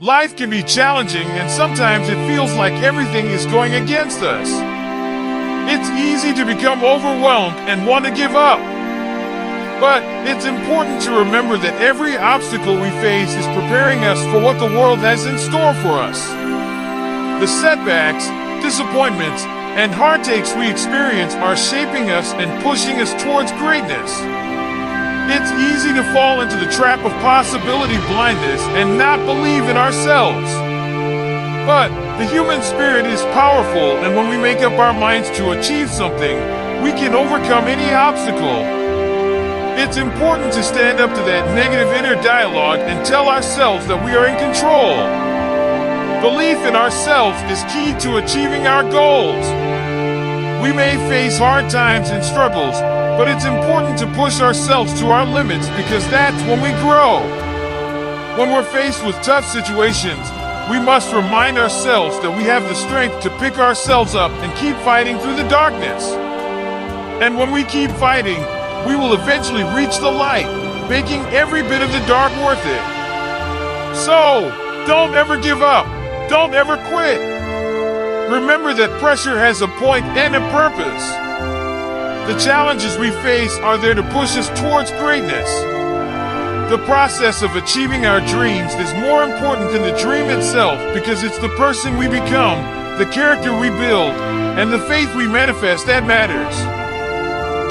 Life can be challenging, and sometimes it feels like everything is going against us. It's easy to become overwhelmed and want to give up. But it's important to remember that every obstacle we face is preparing us for what the world has in store for us. The setbacks, disappointments, and heartaches we experience are shaping us and pushing us towards greatness. It's easy to fall into the trap of possibility blindness and not believe in ourselves. But the human spirit is powerful, and when we make up our minds to achieve something, we can overcome any obstacle. It's important to stand up to that negative inner dialogue and tell ourselves that we are in control. Belief in ourselves is key to achieving our goals. We may face hard times and struggles, but it's important to push ourselves to our limits, because that's when we grow. When we're faced with tough situations, we must remind ourselves that we have the strength to pick ourselves up and keep fighting through the darkness. And when we keep fighting, we will eventually reach the light, making every bit of the dark worth it. So, don't ever give up. Don't ever quit. Remember that pressure has a point and a purpose. The challenges we face are there to push us towards greatness. The process of achieving our dreams is more important than the dream itself, because it's the person we become, the character we build, and the faith we manifest that matters.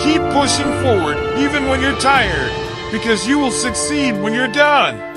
Keep pushing forward even when you're tired, because you will succeed when you're done.